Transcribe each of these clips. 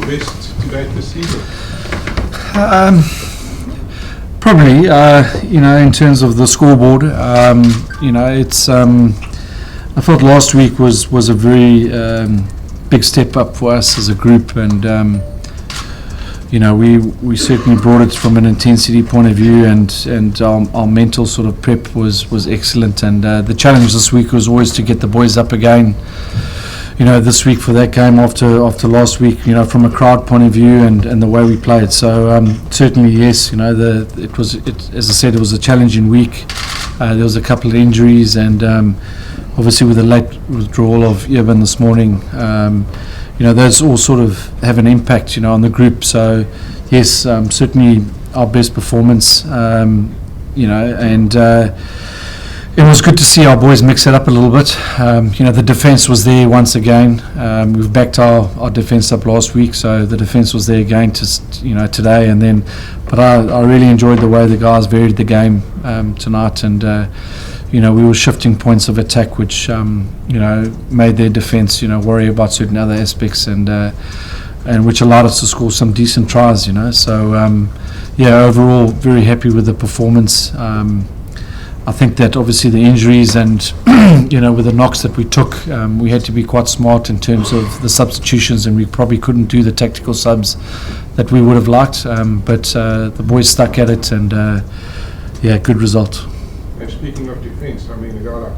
best to date this season? Probably, in terms of the scoreboard, it's. I thought last week was a very big step up for us as a group, and we certainly brought it from an intensity point of view, and our mental sort of prep was excellent, and the challenge this week was always to get the boys up again. This week for that game after last week, from a crowd point of view and the way we played. So certainly yes, as I said, it was a challenging week. There was a couple of injuries, and obviously with the late withdrawal of Evan this morning, those all sort of have an impact, on the group. So yes, certainly our best performance, and. It was good to see our boys mix it up a little bit. The defence was there once again. We've backed our defence up last week, so the defence was there again today. But I really enjoyed the way the guys varied the game tonight, and we were shifting points of attack, which made their defence worry about certain other aspects, and which allowed us to score some decent tries. So overall very happy with the performance. I think that obviously the injuries and, with the knocks that we took, we had to be quite smart in terms of the substitutions, and we probably couldn't do the tactical subs that we would have liked. But the boys stuck at it, and, good result. And speaking of defence, a guy like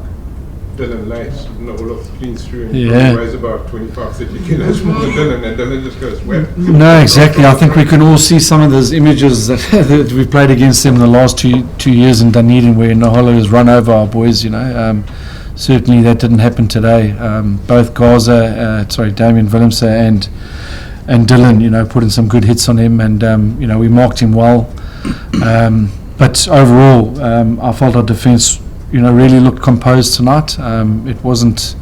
Dylan Lace, all of cleans through, and weighs about 25-30 kilos more than Dylan, and Dylan just goes whap. No, exactly. I think we can all see some of those images that we've played against them in the last two years in Dunedin, where Naholo has run over our boys. Certainly that didn't happen today. Both Damian Willemse and Dylan, put in some good hits on him, and we marked him well. But overall, I felt our defence really looked composed tonight. It wasn't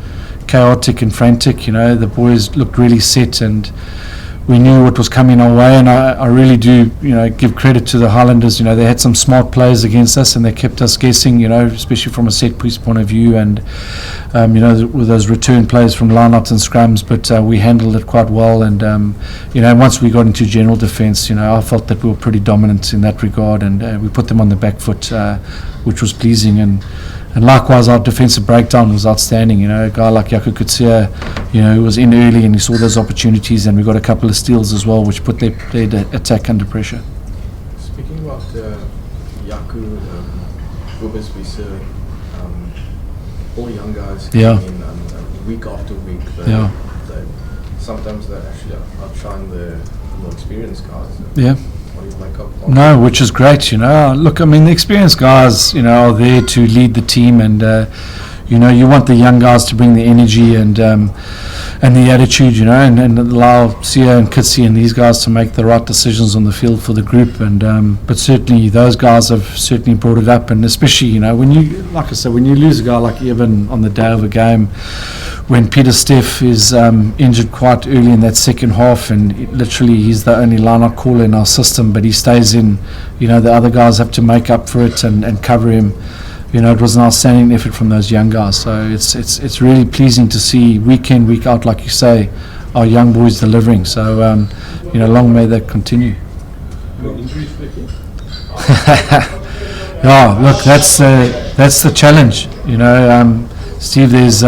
chaotic and frantic. The boys looked really set, and we knew what was coming our way. And I really do, give credit to the Highlanders. They had some smart plays against us, and they kept us guessing. Especially from a set piece point of view, and with those return plays from line-outs and scrums. But we handled it quite well. And once we got into general defence, I felt that we were pretty dominant in that regard, and we put them on the back foot, which was pleasing. And likewise, our defensive breakdown was outstanding. A guy like Jaco Kitshoff, who was in early and he saw those opportunities, and we got a couple of steals as well, which put their attack under pressure. Speaking about Jaco, Robbie, all young guys coming in week after week. Sometimes they actually outshine the more experienced guys. What do you make up? No, which is great. Look, the experienced guys, are there to lead the team, and you want the young guys to bring the energy and the attitude, and allow Sia and Kitsi and these guys to make the right decisions on the field for the group. And but certainly those guys have certainly brought it up, and especially when you lose a guy like Evan on the day of a game, when Peter Steff is injured quite early in that second half, and literally he's the only line-out caller in our system, but he stays in, the other guys have to make up for it and cover him. It was an outstanding effort from those young guys. So it's really pleasing to see week in, week out, like you say, our young boys delivering. So long may that continue. No injuries, Flecky? Look, that's the challenge. Steve, there's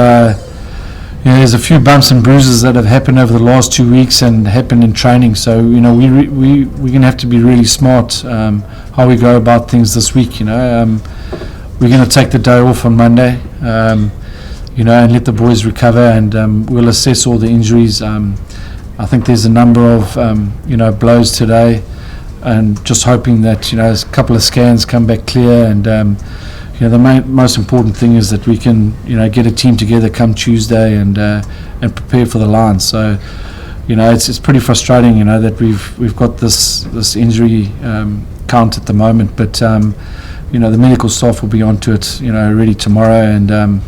a few bumps and bruises that have happened over the last 2 weeks and happened in training. So we're going to have to be really smart how we go about things this week. We're going to take the day off on Monday, and let the boys recover, and we'll assess all the injuries. I think there's a number of blows today, and just hoping that a couple of scans come back clear, and the most important thing is that we can get a team together come Tuesday and prepare for the Lions. So it's pretty frustrating that we've got this injury count at the moment, but the medical staff will be onto it ready tomorrow, and the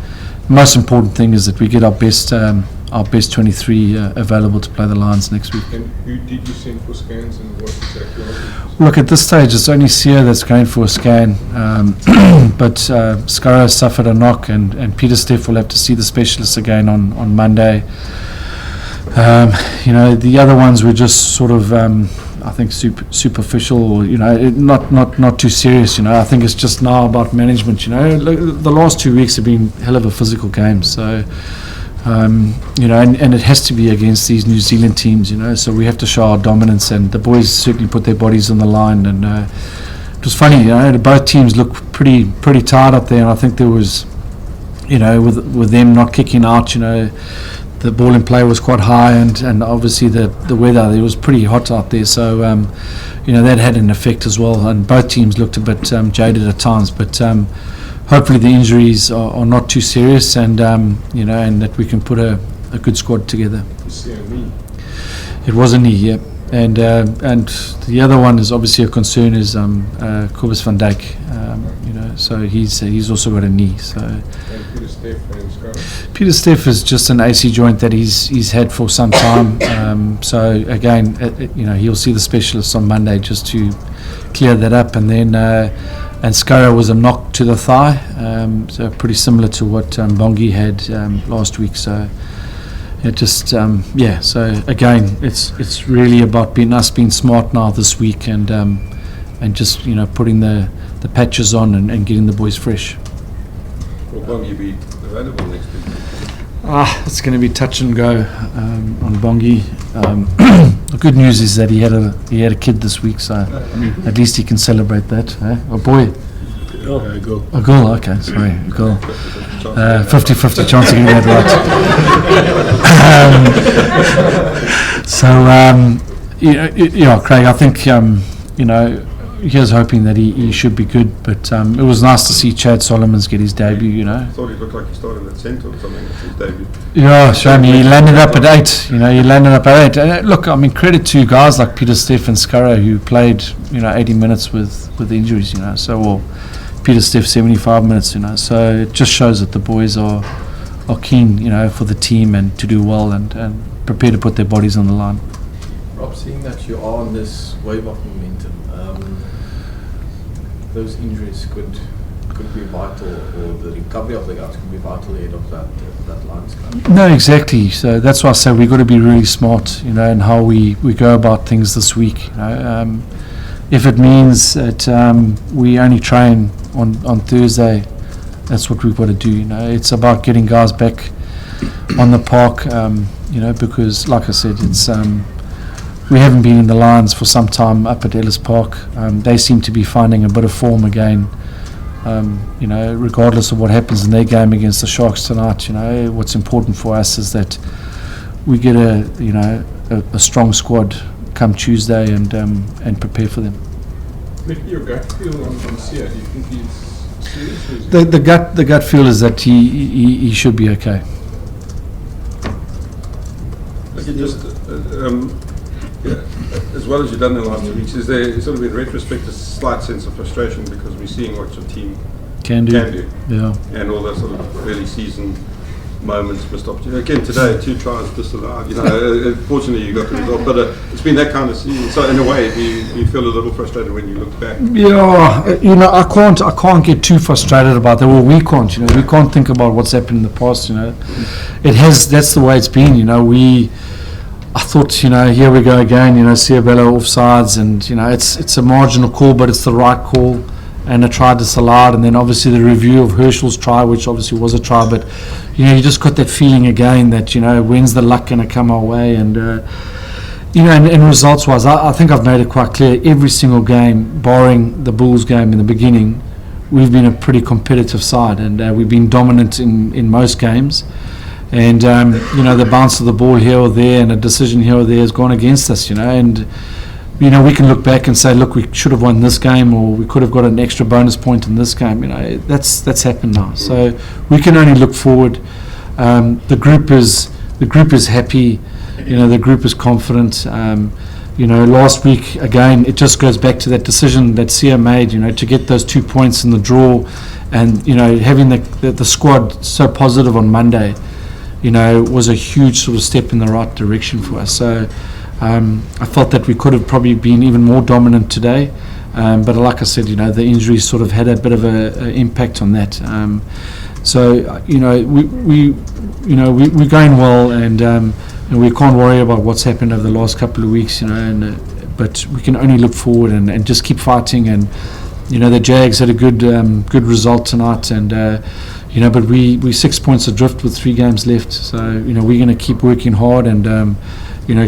most important thing is that we get our best 23 available to play the Lions next week. And who did you send for scans, and what exactly was it? Look, at this stage it's only Sia that's going for a scan, but Skara suffered a knock, and Peter Steff will have to see the specialist again on Monday. The other ones were just sort of, I think, superficial, or not too serious. I think it's just now about management. The last 2 weeks have been hell of a physical games. So, and it has to be against these New Zealand teams. So we have to show our dominance, and the boys certainly put their bodies on the line. And it was funny. Both teams looked pretty tired up there, and I think there was, with them not kicking out, the ball in play was quite high, and obviously the weather, it was pretty hot out there, so that had an effect as well, and both teams looked a bit jaded at times, but hopefully the injuries are not too serious, and and that we can put a good squad together. It was a knee, yeah. And the other one is obviously a concern is Kobus van Dijk, so he's also got a knee. So Peter Steff is just an AC joint that he's had for some time. So again, he'll see the specialist on Monday just to clear that up, and then and Scurra was a knock to the thigh, so pretty similar to what Bongi had last week. So. It just so again it's really about being smart now this week, and just putting the patches on and getting the boys fresh. Will Bongi be available next week? It's going to be touch and go on Bongi. The good news is that he had a kid this week, so at least he can celebrate that. A boy. A goal. A goal, okay, sorry, a goal. 50-50 chance of getting that right. Craig, I think, here's hoping that he should be good, but it was nice to see Chad Solomons get his debut, I thought he looked like he started at centre or something at his debut. Yeah, shame he landed up at 8, look, I mean, credit to guys like Peter Steff and Scurra who played, 80 minutes with injuries, Peter Steff 75 minutes, so it just shows that the boys are keen, for the team and to do well and prepared to put their bodies on the line. Rob, seeing that you are on this wave of momentum, those injuries could be vital, or the recovery of the guys could be vital ahead of that Lions club. No, exactly. So that's why I say we've got to be really smart, in how we go about things this week. If it means that we only train on Thursday, that's what we've got to do. It's about getting guys back on the park, because like I said, it's we haven't been in the Lions for some time up at Ellis Park. They seem to be finding a bit of form again, regardless of what happens in their game against the Sharks tonight. What's important for us is that we get a strong squad come Tuesday and prepare for them. Your gut feel on Sia, do you think he's serious? The gut feel is that he should be okay. As well as you've done in the last 2 weeks, is there sort of in retrospect a slight sense of frustration because we're seeing what your team can do, yeah, and all that sort of early season moments, missed opportunity. Again today, 2 tries disallowed. Fortunately you got the result, but it's been that kind of season. So in a way, you feel a little frustrated when you look back. Yeah, I can't get too frustrated about that. Well, we can't. We can't think about what's happened in the past. It has. That's the way it's been. I thought, here we go again. Ciabello offsides, and it's a marginal call, but it's the right call. And a try disallowed, and then obviously the review of Herschel's try, which obviously was a try, but you just got that feeling again that when's the luck going to come our way, and and results wise, I think I've made it quite clear. Every single game, barring the Bulls game in the beginning, we've been a pretty competitive side, and we've been dominant in most games. And the bounce of the ball here or there and a decision here or there has gone against us, and we can look back and say, look, we should have won this game, or we could have got an extra bonus point in this game. That's happened now. So we can only look forward. The group is happy. The group is confident. Last week again, it just goes back to that decision that Sia made. To get those 2 points in the draw, and having the squad so positive on Monday, was a huge sort of step in the right direction for us. So. I felt that we could have probably been even more dominant today, But like I said, the injuries sort of had a bit of a impact on that. So we're going well, and we can't worry about what's happened over the last couple of weeks, but we can only look forward and just keep fighting. And the Jags had a good result tonight, and but we're 6 points adrift with 3 games left. So we're going to keep working hard and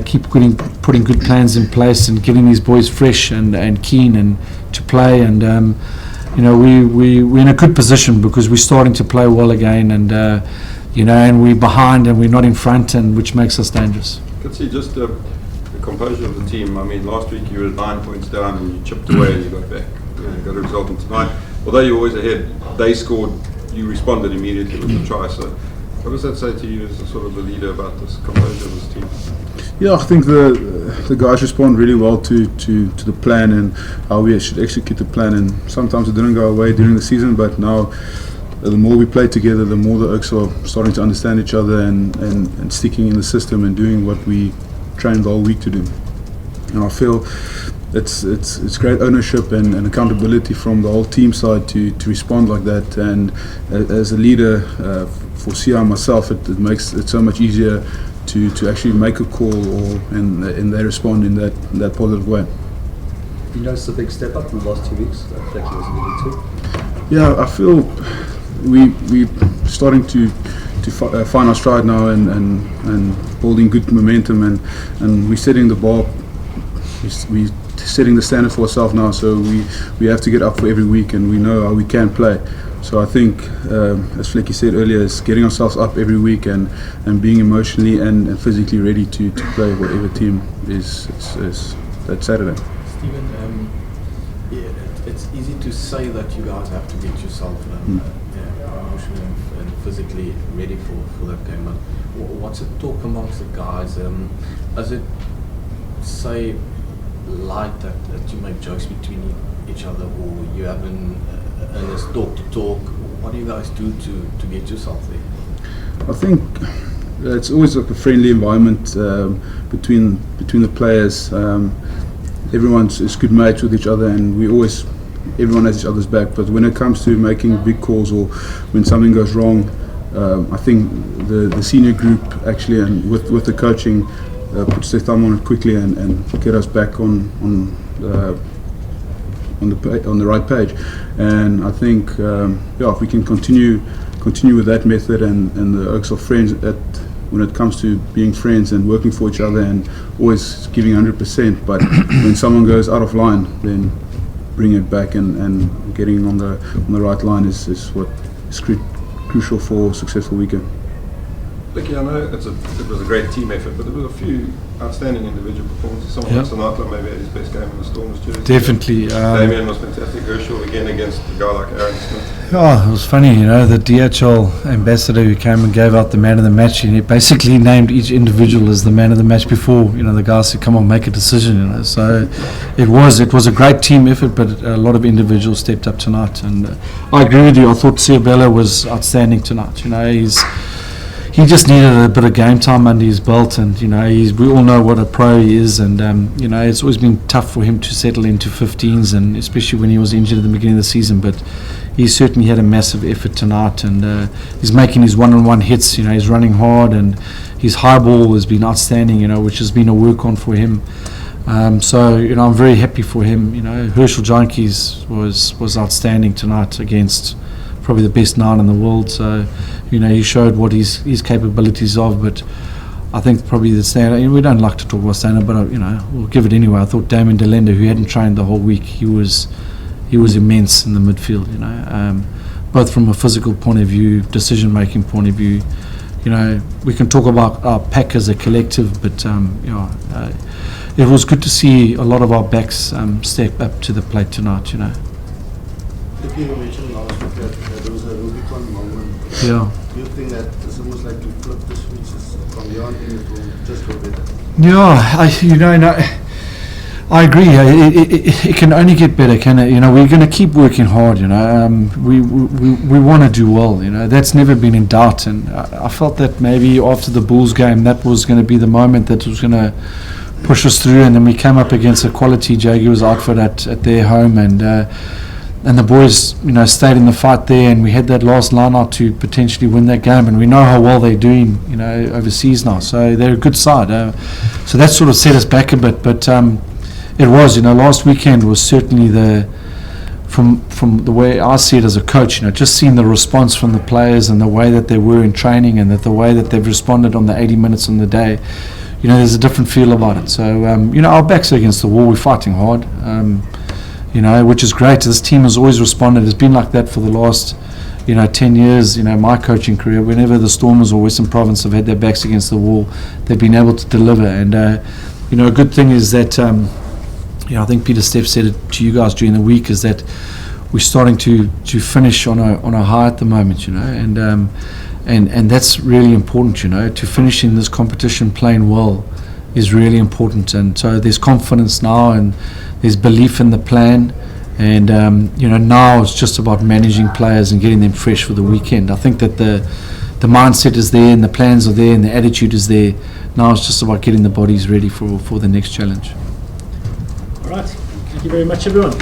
keep putting good plans in place and getting these boys fresh and keen and to play. And we're in a good position because we're starting to play well again, and and we're behind and we're not in front, and which makes us dangerous. You can see just the composure of the team. I mean, last week you were 9 points down and you chipped away and you got back. You got a result, and tonight, although you're always ahead, they scored, you responded immediately with a try. So what does that say to you as a sort of the leader about this composure of this team? Yeah, I think the guys respond really well to the plan and how we should execute the plan. And sometimes it didn't go away during the season, but now the more we play together, the more the Oaks are starting to understand each other and sticking in the system and doing what we trained the whole week to do. And I feel it's great ownership and accountability from the whole team side to respond like that. And as a leader for CI myself, it makes it so much easier to actually make a call, and they respond in that positive way. You noticed a big step up in the last 2 weeks that Fleck was alluding to? Yeah, I feel we're starting to find our stride now and building good momentum, and we're setting the bar, we're setting the standard for ourselves now, so we have to get up for every week, and we know how we can play. So I think, as Flecky said earlier, it's getting ourselves up every week and being emotionally and physically ready to play whatever team is that Saturday. Stephen, it's easy to say that you guys have to get yourself emotionally and physically ready for that game. But what's the talk amongst the guys? Is it, say, light that you make jokes between each other, or you have an earnest talk to talk? What do you guys do to get yourself there? I think it's always like a friendly environment between the players. Everyone's good mates with each other, and everyone has each other's back. But when it comes to making big calls or when something goes wrong, I think the senior group actually, and with the coaching, puts their thumb on it quickly and get us back on the right page. And I think if we can continue with that method, and the Oaks are friends when it comes to being friends and working for each other and always giving 100%, but when someone goes out of line, then bring it back and getting on the right line is what is crucial for a successful weekend. Vicky, I know it was a great team effort, but there were a few outstanding individual performances. Someone like Sinatra maybe had his best game in the Stormers jersey. Definitely. Damien was fantastic. Herschel again against a guy like Aaron Smith. Oh, it was funny, the DHL ambassador who came and gave out the man of the match, and he basically named each individual as the man of the match before, the guys said, come on, make a decision, So it was a great team effort, but a lot of individuals stepped up tonight. And I agree with you. I thought Ciabella was outstanding tonight. He just needed a bit of game time under his belt, and we all know what a pro he is, and it's always been tough for him to settle into 15s, and especially when he was injured at the beginning of the season. But he certainly had a massive effort tonight, and he's making his one-on-one hits. He's running hard, and his high ball has been outstanding. Which has been a work on for him. So I'm very happy for him. Herschel Jantjies was outstanding tonight against probably the best 9 in the world. So he showed what his capabilities of. But I think probably the standard, we don't like to talk about standard, but we'll give it anyway. I thought Damien Delenda, who hadn't trained the whole week, he was immense in the midfield. Both from a physical point of view, decision making point of view. We can talk about our pack as a collective, but it was good to see a lot of our backs step up to the plate tonight. If you mentioned last week that there was a Rubicon moment. Yeah. Do you think that it's almost like you flip the switches from your end and it will just go better? Yeah, I agree. It can only get better, can it? We're going to keep working hard. We want to do well. That's never been in doubt. And I felt that maybe after the Bulls game, that was going to be the moment that was going to push us through, and then we came up against a quality Jaguars outfit at their home, and the boys, stayed in the fight there, and we had that last line out to potentially win that game, and we know how well they're doing, overseas now, so they're a good side. So that sort of set us back a bit, but it was, last weekend was certainly from the way I see it as a coach, just seeing the response from the players and the way that they were in training, and that the way that they've responded on the 80 minutes on the day, there's a different feel about it. So, our backs are against the wall, we're fighting hard, which is great. This team has always responded. It's been like that for the last, 10 years, my coaching career. Whenever the Stormers or Western Province have had their backs against the wall, they've been able to deliver. And, a good thing is that, I think Peter Steff said it to you guys during the week, is that we're starting to finish on a high at the moment, and that's really important, to finish in this competition playing well is really important. And so there's confidence now, and there's belief in the plan, and now it's just about managing players and getting them fresh for the weekend. I think that the mindset is there, and the plans are there, and the attitude is there. Now it's just about getting the bodies ready for the next challenge. All right. Thank you very much, everyone.